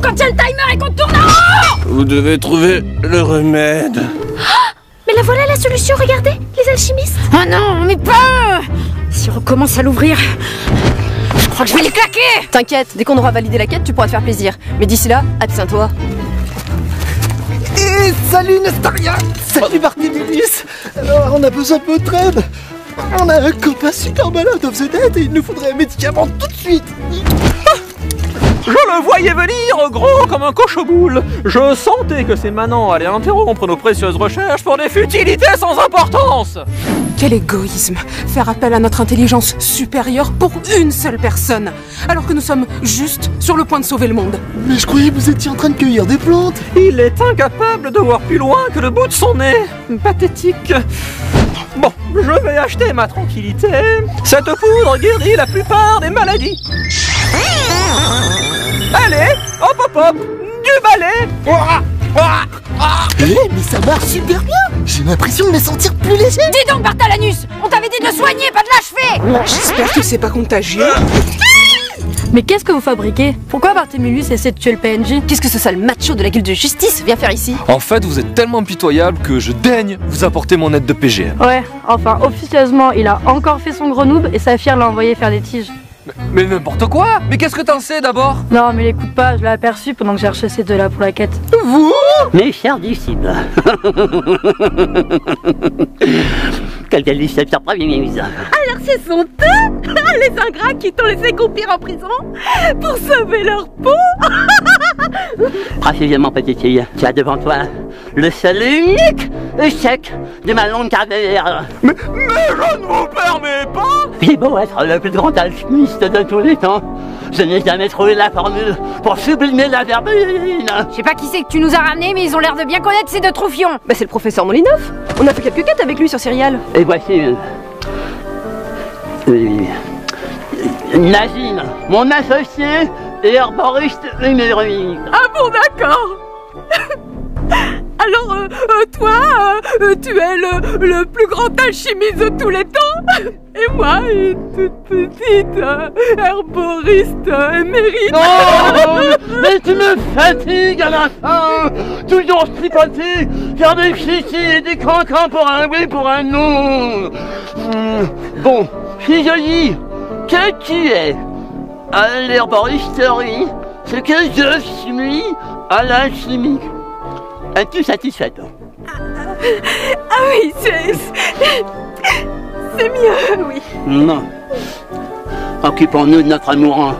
quand il y a le timer et qu'on tourne en rond. Vous devez trouver le remède. Mais la voilà la solution, regardez, les alchimistes. Oh non, mais pas. Si on recommence à l'ouvrir, je crois que je vais les claquer. T'inquiète, dès qu'on aura validé la quête, tu pourras te faire plaisir. Mais d'ici là, abstiens-toi. Et salut Nestoria. Salut Barthémius. Alors, on a besoin de votre aide. On a un copain super malade of the dead et il nous faudrait un médicament tout de suite. Je le voyais venir, gros comme un coche-boule. Je sentais que ces manants allaient interrompre nos précieuses recherches pour des futilités sans importance. Quel égoïsme! Faire appel à notre intelligence supérieure pour une seule personne, alors que nous sommes juste sur le point de sauver le monde. Mais je croyais que vous étiez en train de cueillir des plantes. Il est incapable de voir plus loin que le bout de son nez. Pathétique. Bon, je vais acheter ma tranquillité. Cette poudre guérit la plupart des maladies. Allez, hop hop hop, du balai. Mais ça marche super bien. J'ai l'impression de me sentir plus léger. Dis donc Barthalanus, on t'avait dit de le soigner, pas de l'achever. J'espère que c'est pas contagieux. Mais qu'est-ce que vous fabriquez? Pourquoi Barthémius essaie de tuer le PNJ? Qu'est-ce que ce sale macho de la guilde de justice vient faire ici? En fait, vous êtes tellement impitoyable que je daigne vous apporter mon aide de PG. Ouais, enfin, officieusement, il a encore fait son gros noob et Saphir l'a envoyé faire des tiges. Mais n'importe quoi! Mais qu'est-ce que t'en sais d'abord? Non, mais l'écoute pas, je l'ai aperçu pendant que je cherchais ces deux-là pour la quête. Vous? Mes chers disciples, quelle délicieux surprise! Alors ce sont eux, les ingrats qui t'ont laissé croupir en prison pour sauver leur peau. Précisément, petite fille, tu as devant toi le seul et unique échec de ma longue carrière. Mais je ne vous permets pas. J'ai beau être le plus grand alchimiste de tous les temps, je n'ai jamais trouvé la formule pour sublimer la vermine. Je sais pas qui c'est que tu nous as ramenés, mais ils ont l'air de bien connaître ces deux troufions. Bah c'est le professeur Molinov. On a fait quelques quêtes avec lui sur Serial. Et voici Najim, mon associé et herboriste numérique. Ah bon, d'accord. Alors, toi, tu es le plus grand alchimiste de tous les temps. Et moi, une toute petite herboriste émérite. Non, mais tu me fatigues à la fin. Toujours tripoter, faire des chichis et des cancans pour un oui, pour un non. Bon, si je dis que tu es à l'herboristerie, ce que je suis à l'alchimie. Es-tu satisfaite? Ah oui, c'est mieux, oui. Non. Occupons-nous de notre amour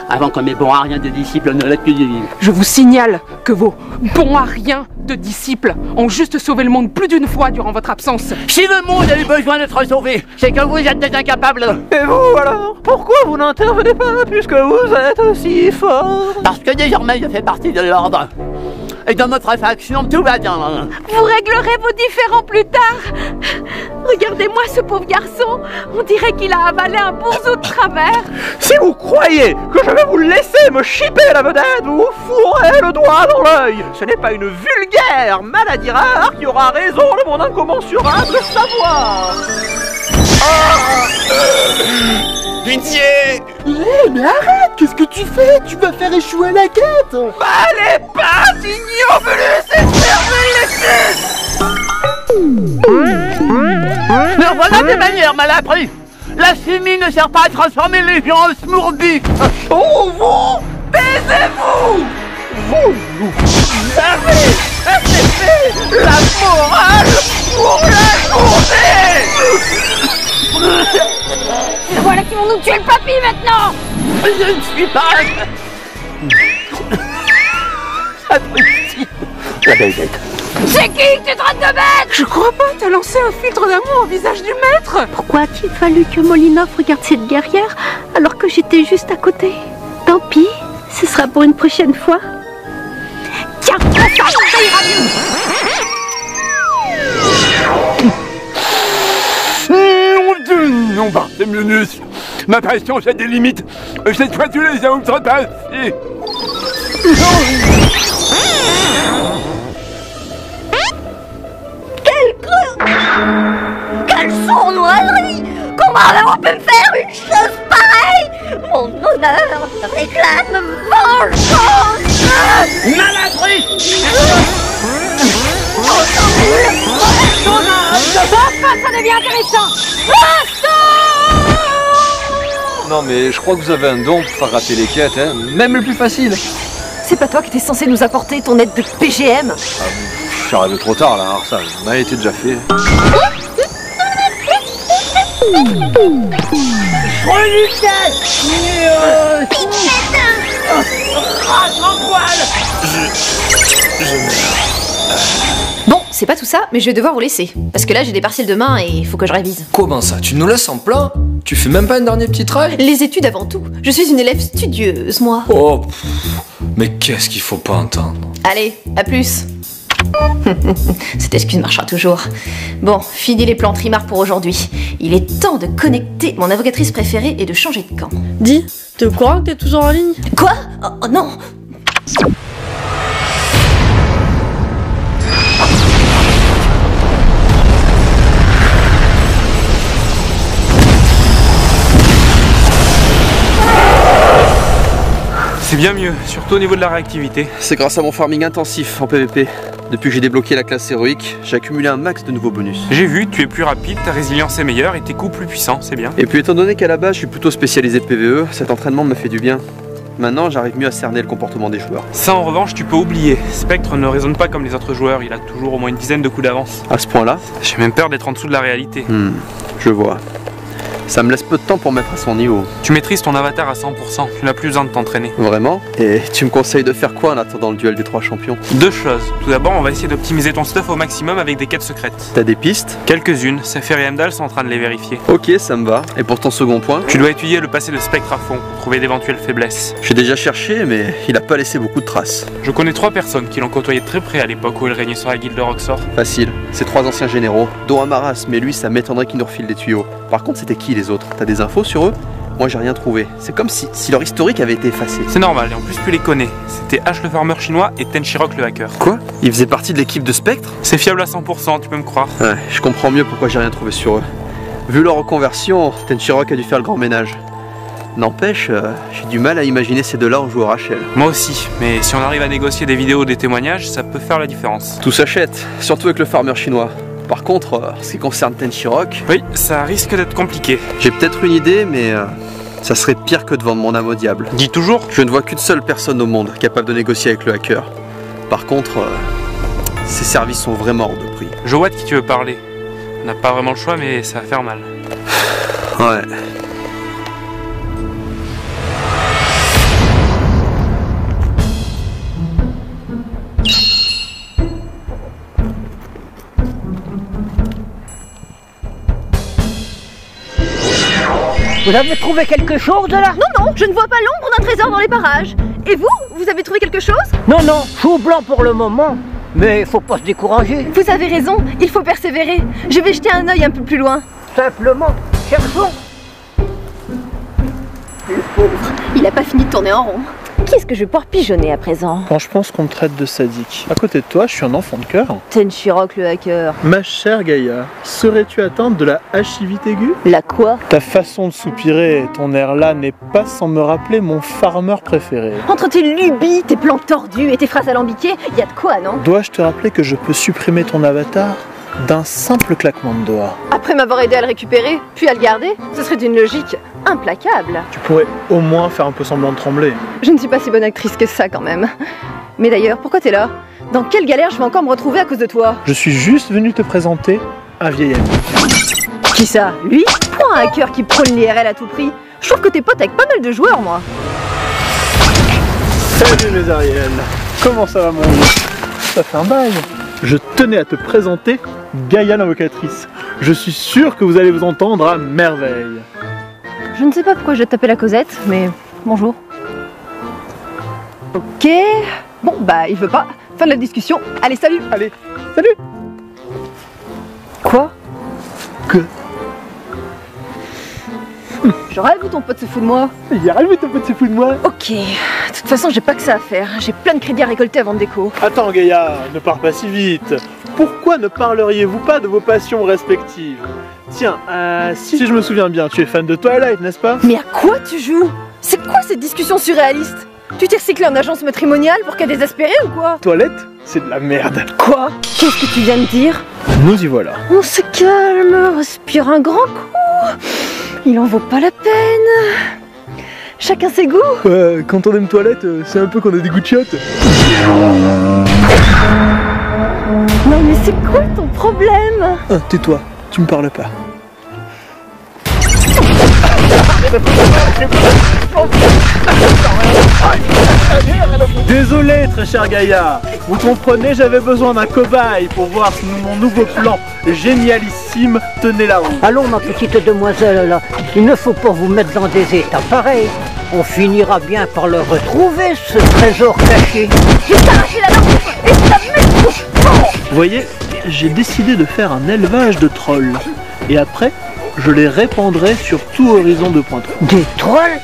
avant que mes bons à rien de disciples ne l'accueillent. Je vous signale que vos bons à rien de disciples ont juste sauvé le monde plus d'une fois durant votre absence. Si le monde a eu besoin d'être sauvé, c'est que vous êtes des incapables. Et vous alors? Pourquoi vous n'intervenez pas puisque vous êtes aussi fort? Parce que désormais je fais partie de l'ordre. Et dans notre faction, tout va bien. Vous réglerez vos différends plus tard. Regardez-moi ce pauvre garçon. On dirait qu'il a avalé un bourreau de travers. Si vous croyez que je vais vous laisser me chipper la vedette, vous vous fourrez le doigt dans l'œil. Ce n'est pas une vulgaire maladie rare qui aura raison de mon incommensurable savoir. Pitié! Mais arrête! Qu'est-ce que tu fais? Tu vas faire échouer la quête! Allez, pas ignoble, c'est Mais voilà des manières mal apprises. La chimie ne sert pas à transformer les gens en smourbies. Oh, vous! Taisez-vous! Vous avez accepté la morale pour la journée! Voilà qui vont nous tuer le papy maintenant. Je ne suis pas... Abruti. La belle bête. C'est qui que tu traites de bête? Je crois pas, t'as lancé un filtre d'amour au visage du maître. Pourquoi a-t-il fallu que Molinov regarde cette guerrière alors que j'étais juste à côté? Tant pis, ce sera pour une prochaine fois. Tiens, ça ira mieux. Non, Barthémius, ma patience a des limites. Cette fois, tu les as outrepassées. Quelle sournoiserie! Comment on peut me faire une chose pareille? Mon honneur réclame vengeance! Maladrice! Enfin, ça devient intéressant. Non mais je crois que vous avez un don pour faire rater les quêtes, hein. Même le plus facile. C'est pas toi qui étais censé nous apporter ton aide de PGM? Je suis arrivé trop tard là, alors ça m'a été déjà fait. Bon, c'est pas tout ça, mais je vais devoir vous laisser. Parce que là, j'ai des partiels demain et il faut que je révise. Comment ça? Tu nous laisses en plein? Tu fais même pas un dernier petit try? Les études avant tout. Je suis une élève studieuse, moi. Oh, mais qu'est-ce qu'il faut pas entendre? Allez, à plus. Cette excuse marchera toujours. Bon, fini les plans trimar pour aujourd'hui. Il est temps de connecter mon avocatrice préférée et de changer de camp. Dis, t'es au courant que t'es toujours en ligne? Quoi? Oh non! C'est bien mieux, surtout au niveau de la réactivité. C'est grâce à mon farming intensif en PVP. Depuis que j'ai débloqué la classe héroïque, j'ai accumulé un max de nouveaux bonus. J'ai vu, tu es plus rapide, ta résilience est meilleure et tes coups plus puissants, c'est bien. Et puis étant donné qu'à la base je suis plutôt spécialisé PVE, cet entraînement me fait du bien. Maintenant j'arrive mieux à cerner le comportement des joueurs. Ça en revanche tu peux oublier. Spectre ne raisonne pas comme les autres joueurs, il a toujours au moins une dizaine de coups d'avance. À ce point-là? J'ai même peur d'être en dessous de la réalité. Je vois. Ça me laisse peu de temps pour mettre à son niveau. Tu maîtrises ton avatar à 100%, tu n'as plus besoin de t'entraîner. Vraiment? Et tu me conseilles de faire quoi en attendant le duel des 3 champions? Deux choses. Tout d'abord, on va essayer d'optimiser ton stuff au maximum avec des quêtes secrètes. T'as des pistes? Quelques-unes, Sefer et Heimdall sont en train de les vérifier. Ok, ça me va. Et pour ton second point? Tu dois étudier le passé de Spectre à fond pour trouver d'éventuelles faiblesses. J'ai déjà cherché, mais il a pas laissé beaucoup de traces. Je connais 3 personnes qui l'ont côtoyé de très près à l'époque où il régnait sur la guilde de Roxor. Facile. Ces 3 anciens généraux, dont Amaras, mais lui ça m'étonnerait qu'il nous refile des tuyaux. Par contre, c'était qui les autres? T'as des infos sur eux? Moi j'ai rien trouvé. C'est comme si leur historique avait été effacé. C'est normal, et en plus tu les connais. C'était Ash le farmer chinois et Tenshirok le hacker. Quoi? Ils faisaient partie de l'équipe de Spectre? C'est fiable à 100%, tu peux me croire. Ouais, je comprends mieux pourquoi j'ai rien trouvé sur eux. Vu leur reconversion, Tenshirok a dû faire le grand ménage. N'empêche, j'ai du mal à imaginer ces deux-là en jouant Rachel. Moi aussi, mais si on arrive à négocier des vidéos ou des témoignages, ça peut faire la différence. Tout s'achète, surtout avec le farmer chinois. Par contre, en ce qui concerne Tenshirok... Oui, ça risque d'être compliqué. J'ai peut-être une idée, mais ça serait pire que de vendre mon âme au diable. Dis toujours. Je ne vois qu'une seule personne au monde capable de négocier avec le hacker. Par contre, ses services sont vraiment hors de prix. Je vois de qui tu veux parler. On n'a pas vraiment le choix, mais ça va faire mal. Ouais. Vous avez trouvé quelque chose là? Non, non, je ne vois pas l'ombre d'un trésor dans les parages. Et vous, vous avez trouvé quelque chose? Non, non, chou blanc pour le moment. Mais faut pas se décourager. Vous avez raison, il faut persévérer. Je vais jeter un œil un peu plus loin. Simplement, cherchons. Il a pas fini de tourner en rond. Qu'est-ce que je vais pouvoir pigeonner à présent? Quand je pense qu'on me traite de sadique, à côté de toi, je suis un enfant de cœur. Tenshirok le hacker. Ma chère Gaïa, serais-tu atteinte de la hachivite aiguë? La quoi? Ta façon de soupirer et ton air là n'est pas sans me rappeler mon farmer préféré. Entre tes lubies, tes plans tordus et tes phrases alambiquées, y a de quoi, non? Dois-je te rappeler que je peux supprimer ton avatar d'un simple claquement de doigts? Après m'avoir aidé à le récupérer, puis à le garder, ce serait d'une logique implacable. Tu pourrais au moins faire un peu semblant de trembler. Je ne suis pas si bonne actrice que ça quand même. Mais d'ailleurs, pourquoi t'es là? Dans quelle galère je vais encore me retrouver à cause de toi? Je suis juste venu te présenter un vieil ami. Qui ça? Lui? Prends un hacker qui prône l'IRL à tout prix. Je trouve que t'es pote avec pas mal de joueurs, moi. Salut les Ariel. Comment ça va mon vieux? Ça fait un bail. Je tenais à te présenter Gaïa l'invocatrice. Je suis sûr que vous allez vous entendre à merveille. Je ne sais pas pourquoi je dois taper la Cosette, mais bonjour. Ok. Bon, bah il veut pas. Fin de la discussion. Allez, salut. Allez, salut. Quoi? Que? Je rêve ou ton pote se fout de moi? Il y a rien où ton pote se fout de moi. Ok. De toute façon, j'ai pas que ça à faire. J'ai plein de crédits à récolter avant de déco. Attends Gaïa, ne pars pas si vite. Pourquoi ne parleriez-vous pas de vos passions respectives? Tiens, si je me souviens bien, tu es fan de Twilight, n'est-ce pas? Mais à quoi tu joues? C'est quoi cette discussion surréaliste? Tu t'es recyclé en agence matrimoniale pour qu'à désespérer ou quoi? Toilette, c'est de la merde. Quoi? Qu'est-ce que tu viens de dire? Nous y voilà. On se calme, respire un grand coup. Il en vaut pas la peine. Chacun ses goûts. Quand on aime toilette, c'est un peu qu'on a des goûts de chiottes. Non mais c'est quoi ton problème? Ah, tais-toi, tu me parles pas. Désolé, très cher Gaïa. Vous comprenez, j'avais besoin d'un cobaye pour voir si mon nouveau plan génialissime tenait la route. Allons, ma petite demoiselle, là. Il ne faut pas vous mettre dans des états pareils. On finira bien par le retrouver, ce trésor caché. Je vais t'arracher la langue et je la mets au fond. Vous voyez, j'ai décidé de faire un élevage de trolls. Et après, je les répandrai sur tout Horizon 2.3. Des trolls?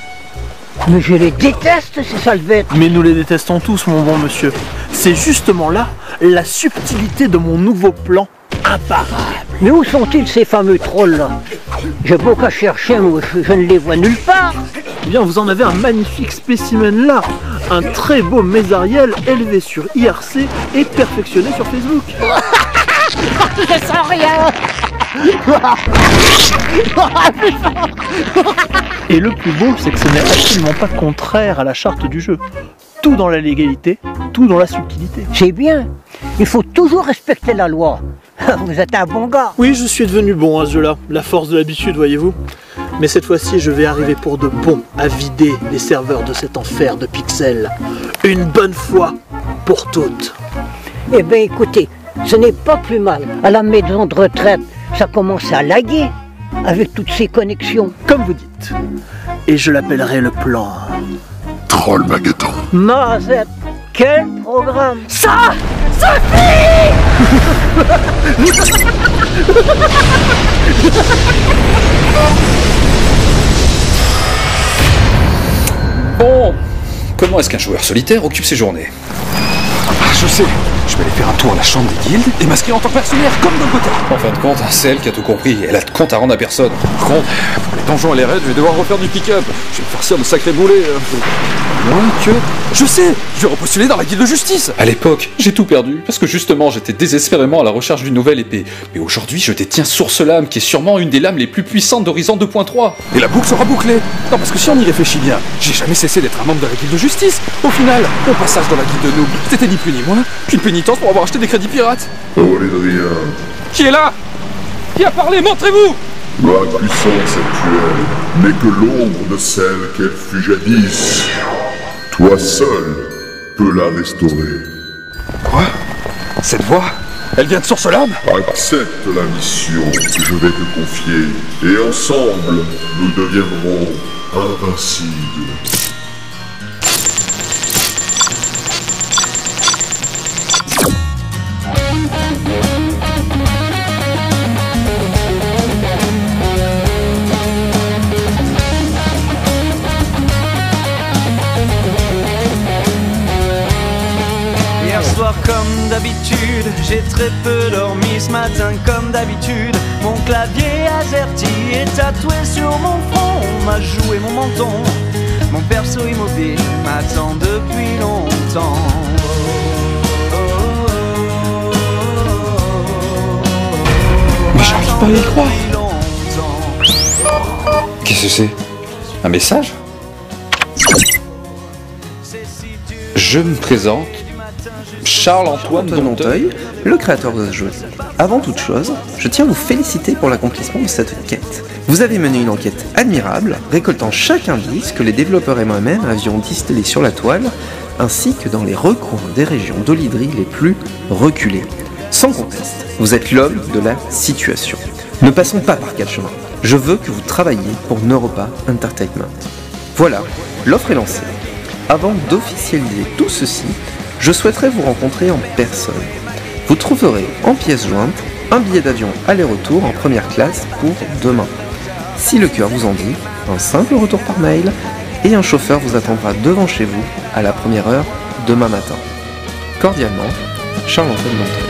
Mais je les déteste, ces salvettes. Mais nous les détestons tous, mon bon monsieur. C'est justement là la subtilité de mon nouveau plan imparable. Mais où sont-ils, ces fameux trolls-là? J'ai beau qu'à chercher, moi, je ne les vois nulle part. Eh bien, vous en avez un magnifique spécimen là. Un très beau mésariel élevé sur IRC et perfectionné sur Facebook. Je sens rien. Et le plus beau, c'est que ce n'est absolument pas contraire à la charte du jeu. Tout dans la légalité, tout dans la subtilité. C'est bien. Il faut toujours respecter la loi. Vous êtes un bon gars. Oui, je suis devenu bon à ce jeu-là. La force de l'habitude, voyez-vous. Mais cette fois-ci, je vais arriver pour de bon à vider les serveurs de cet enfer de pixels. Une bonne fois pour toutes. Eh bien, écoutez, ce n'est pas plus mal. À la maison de retraite, ça commence à laguer avec toutes ces connexions. Comme vous dites. Et je l'appellerai le plan Trollmageddon. Mazette, quel programme? Ça suffit. Bon, comment est-ce qu'un joueur solitaire occupe ses journées? Je sais, je vais aller faire un tour à la chambre des guildes et m'inscrire en tant que mercenaire comme d'un côté. En fin de compte, c'est elle qui a tout compris. Elle a de compte à rendre à personne. Par contre, pour les donjons et les raids, je vais devoir refaire du pick-up. Je vais me farcir de sacrés boulets. Moins que... Je sais, je vais repostuler dans la guilde de justice. À l'époque, j'ai tout perdu, parce que justement, j'étais désespérément à la recherche d'une nouvelle épée. Mais aujourd'hui, je détiens Source Lame, qui est sûrement une des lames les plus puissantes d'Horizon 2.3. Et la boucle sera bouclée. Non, parce que si on y réfléchit bien, j'ai jamais cessé d'être un membre de la guilde de justice. Au final, mon passage dans la guilde de noob, c'était ni plus ni moins qu'une pénitence pour avoir acheté des crédits pirates. Olédrien. Qui est là? Qui a parlé? Montrez-vous! Ma puissance actuelle n'est que l'ombre de celle qu'elle fut jadis. Toi seul peux la restaurer. Quoi? Cette voix? Elle vient de Source Lame? Accepte la mission que je vais te confier, et ensemble, nous deviendrons invincibles. Comme d'habitude, j'ai très peu dormi ce matin comme d'habitude. Mon clavier AZERTY est tatoué sur mon front. On m'a joué mon menton. Mon perso immobile m'attend depuis longtemps. Mais j'arrive pas à y croire. Qu'est-ce que c'est? Un message? Je me présente, Charles-Antoine de Monteuil, le créateur de ce jeu. Avant toute chose, je tiens à vous féliciter pour l'accomplissement de cette quête. Vous avez mené une enquête admirable, récoltant chaque indice que les développeurs et moi-même avions distillé sur la toile, ainsi que dans les recoins des régions d'Olydri les plus reculées. Sans conteste, vous êtes l'homme de la situation. Ne passons pas par quatre chemins. Je veux que vous travailliez pour Neuropa Entertainment. Voilà, l'offre est lancée. Avant d'officialiser tout ceci, je souhaiterais vous rencontrer en personne. Vous trouverez en pièce jointe un billet d'avion aller-retour en première classe pour demain. Si le cœur vous en dit, un simple retour par mail et un chauffeur vous attendra devant chez vous à la première heure demain matin. Cordialement, Charles-Antoine Monteuil.